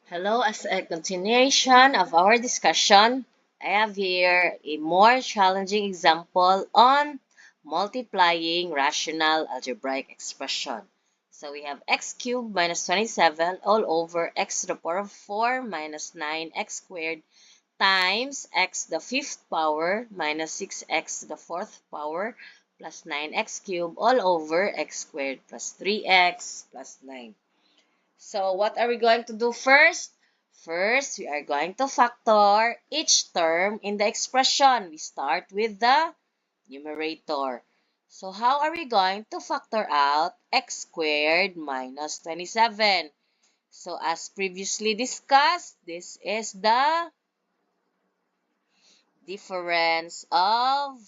Hello, as a continuation of our discussion, I have here a more challenging example on multiplying rational algebraic expression. So we have x cubed minus 27 all over x to the power of 4 minus 9x squared times x to the fifth power minus 6x to the fourth power plus 9x cubed all over x squared plus 3x plus 9. So what are we going to do first? First, we are going to factor each term in the expression. We start with the numerator. So how are we going to factor out x squared minus 27? So as previously discussed, this is the difference of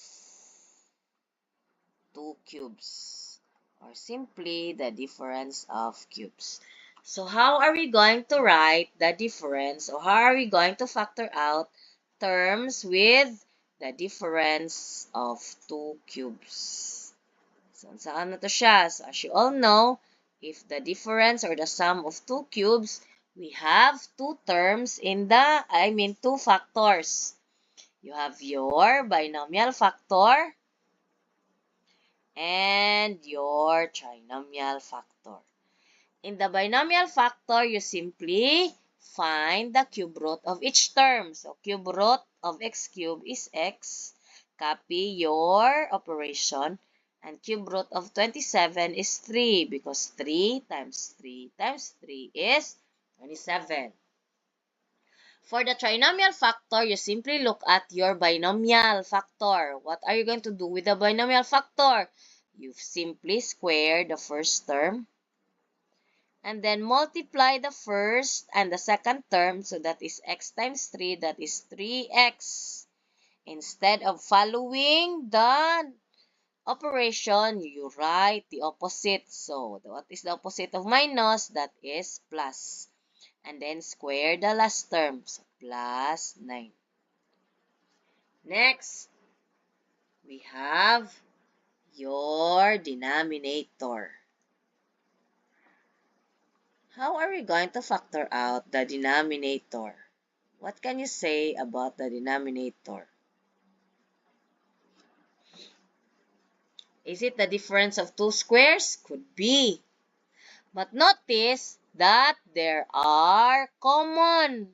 two cubes, or simply the difference of cubes. So how are we going to write the difference, or how are we going to factor out terms with the difference of two cubes? So saan na to siya? So as you all know, if the difference or the sum of two cubes, we have two terms in two factors. You have your binomial factor and your trinomial factor. In the binomial factor, you simply find the cube root of each term. So, cube root of x cubed is x. Copy your operation. And cube root of 27 is 3 because 3 times 3 times 3 is 27. For the trinomial factor, you simply look at your binomial factor. What are you going to do with the binomial factor? You simply square the first term and then multiply the first and the second term. So that is x times 3, that is 3x. Instead of following the operation, you write the opposite. So what is the opposite of minus? That is plus. And then square the last term. So plus 9. Next, we have your denominator. How are we going to factor out the denominator? What can you say about the denominator? Is it the difference of two squares? Could be. But notice that there are common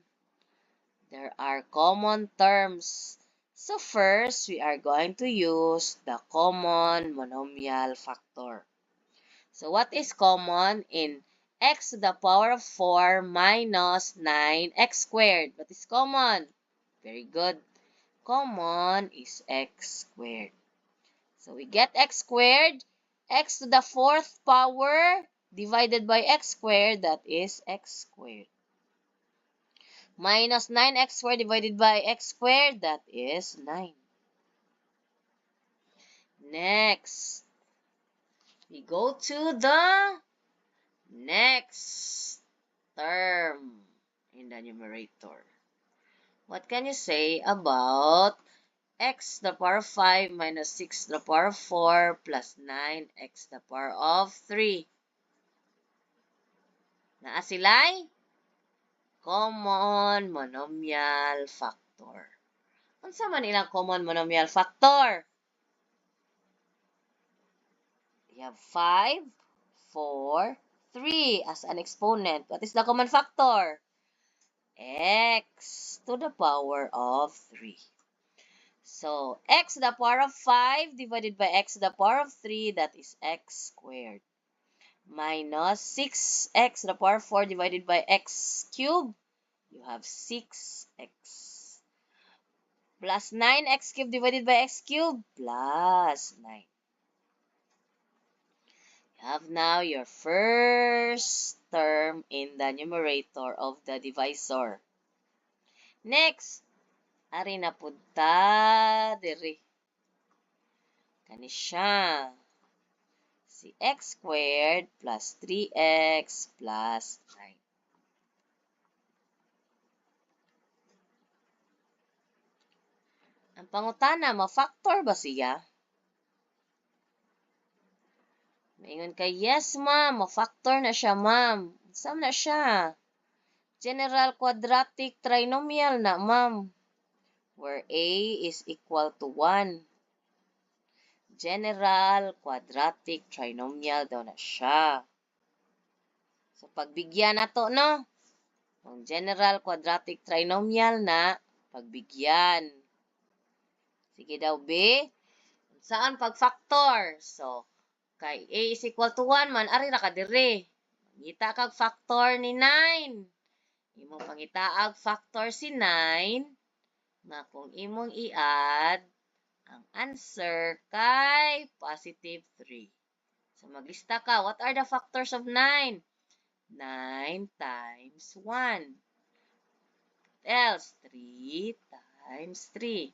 terms. So first, we are going to use the common monomial factor. So what is common in x to the power of 4 minus 9x squared? What is common? Very good. Common is x squared. So we get x squared. X to the fourth power divided by x squared, that is x squared. Minus 9x squared divided by x squared, that is 9. Next, we go to the next term in the numerator. What can you say about x to the power of 5 minus 6 to the power of 4 plus 9x to the power of 3? Naa sila'y common monomial factor. Unsa man ilang common monomial factor? We have 5, 4, 3 as an exponent. What is the common factor? X to the power of 3. So, x to the power of 5 divided by x to the power of 3, that is x squared. Minus 6x to the power of 4 divided by x cubed, you have 6x. Plus 9x cubed divided by x cubed, plus 9. You have now your first term in the numerator of the divisor. Next, ari na pud ta diri. Kani siya. Si x squared plus 3x plus 9. Ang pangutana, ma-factor ba siya? Maingon kay, yes ma'am, ma-factor na siya ma'am. Saan na siya? General quadratic trinomial na, ma'am. Where A is equal to 1. General quadratic trinomial daw na siya. So, pagbigyan na to, no? Ang general quadratic trinomial na pagbigyan. Sige daw, B. Saan pag-factor? So, kay A is equal to 1 man, ari ra ka dire. Ngita kag factor ni 9. Imong pangitaag factor si 9 nga kung imong i-add ang answer kay positive 3. So, maglista ka. What are the factors of 9? 9 times 1. Else, 3 times 3.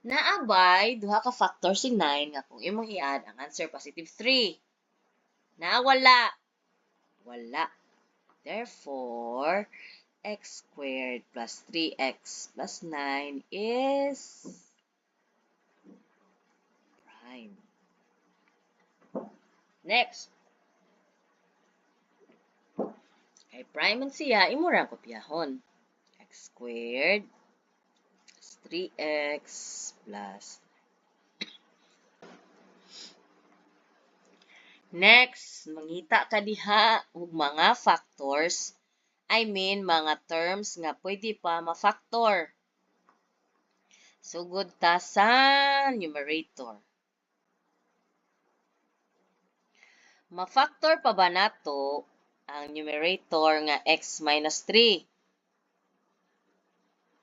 Naabay, duha ka factor si 9 nga kung imong i-add ang answer positive 3. Nawala. Wala. Therefore, x squared plus 3x plus 9 is prime. Next. Kay prime man siya, imo ra kopyahon. X squared plus 3x plus. Next, mangita ka diha og mga factors. I mean, mga terms nga pwede pa ma-factor. Sugod ta sa numerator. Ma-factor pa ba nato ang numerator nga x minus 3?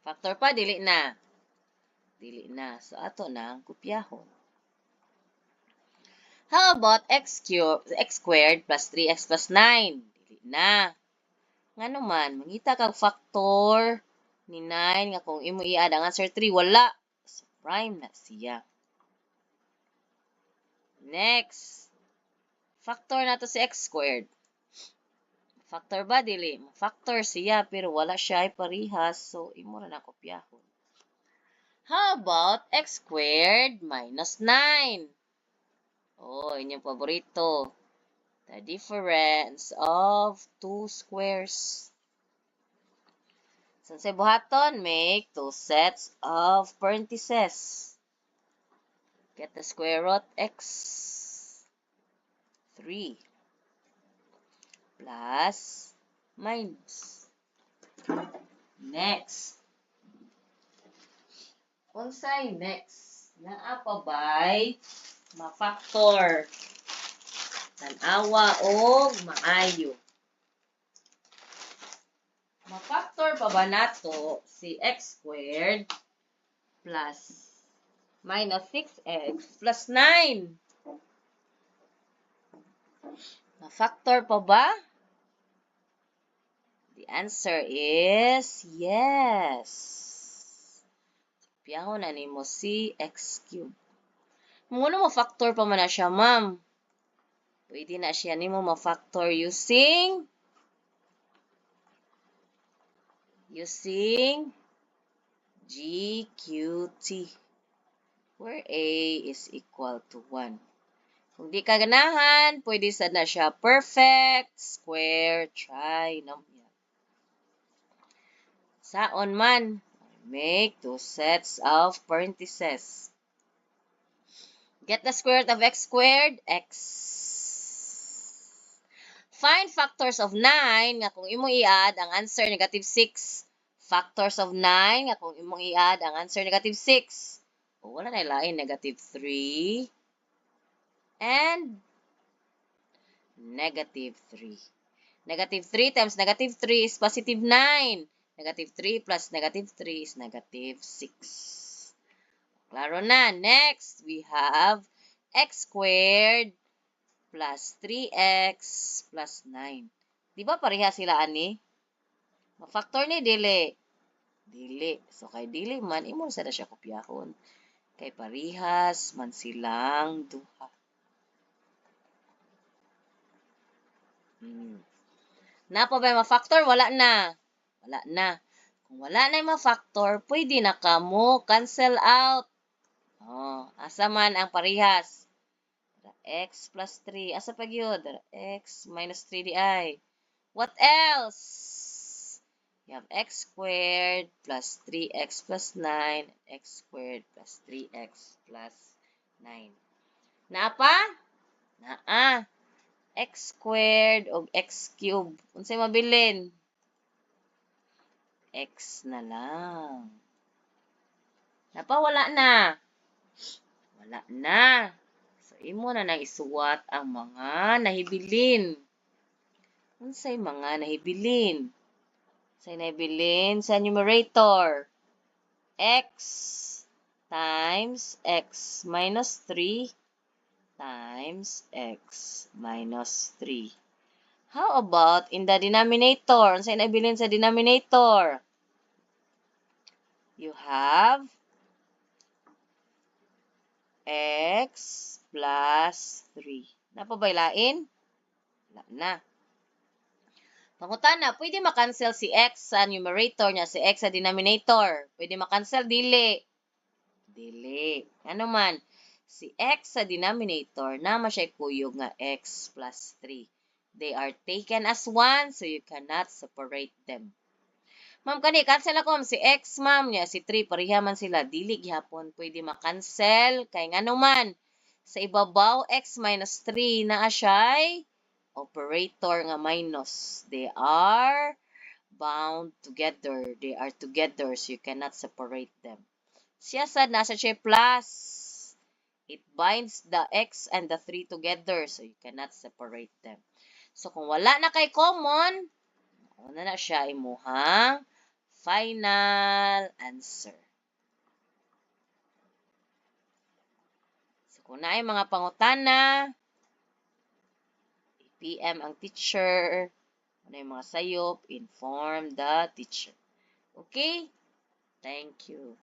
Factor pa, dili na. Dili na. So, ato na ang kopyahon. How about x squared plus 3x plus 9? Dili na. Nga naman, mangita kag factor ni 9 nga kung imo i-add ang answer 3, wala. So, prime na siya. Next. Factor na to si x squared. Factor ba? Dili. Factor siya, pero wala siya ay parihas. So, imo na kopyahon. How about x squared minus 9? Oh, inyong paborito. The difference of two squares. So, sa buhaton, make two sets of parentheses. Get the square root x 3 plus minus. Next. Unsay next? Naa pa bay ma-factor. Tanawa o maayo. Ma-factor pa ba nato si x squared plus minus 6x plus 9? Ma-factor pa ba? The answer is yes. Piyahon na nimo si x cubed. Muna ma-factor pa man na siya, ma'am. Pwede na siya nimo ma-factor using GQT, where A is equal to 1. Kung di ka ganahan, pwede sad na siya perfect square trinomial. Saon man, make two sets of parentheses. Get the square root of x squared, x. Find factors of 9 nga kung imong i-add ang answer negative 6. Factors of 9 nga kung imong i-add ang answer negative 6. O, wala na ilain, negative 3 and negative 3. Negative 3 times negative 3 is positive 9. Negative 3 plus negative 3 is negative 6. Klaro na. Next, we have x squared plus 3x plus 9. Di ba pareha sila, ani? Ma-factor ni dili. Dili. So, kay dili man, imo sa na siya kopyahon. Kay parihas man silang duha. Napa ba ma-factor? Wala na. Wala na. Kung wala na yung ma-factor, pwede na ka mo cancel out. Oh, asa man ang parihas? X plus 3. Asa pa gyud? X minus 3 di ay. What else? You have x squared plus 3x plus 9, x squared plus 3x plus 9. Napa? Naa. X squared o x cubed. Unsay mabilin? X na lang. Napa, wala na. Wala na. So, imo na nang isuwat ang mga nahibilin. Unsay mga nahibilin? Unsay nahibilin sa numerator? X times x minus 3 times x minus 3. How about in the denominator? Unsay nahibilin sa denominator? You have x plus 3. Napabailain? Wala na. Pangutana, pwede makancel si x sa numerator niya, si x sa denominator. Pwede makancel, dili. Dili. Ano man, si x sa denominator, nama siya kuyog nga x plus 3. They are taken as 1, so you cannot separate them. Ma'am, kani, cancel ako, si x, ma'am, niya, si 3, pareha man sila. Dili, gihapon, pwede makancel. Kaya nga naman, sa ibabaw, x minus 3 na siya'y operator nga minus. They are bound together. They are together, so you cannot separate them. Siya sad, nasa siya plus. It binds the x and the 3 together, so you cannot separate them. So, kung wala na kay common, una na siya imuhang final answer. So, kung na ay mga pangutana, PM ang teacher. Ano yung mga sayop, inform the teacher. Okay? Thank you.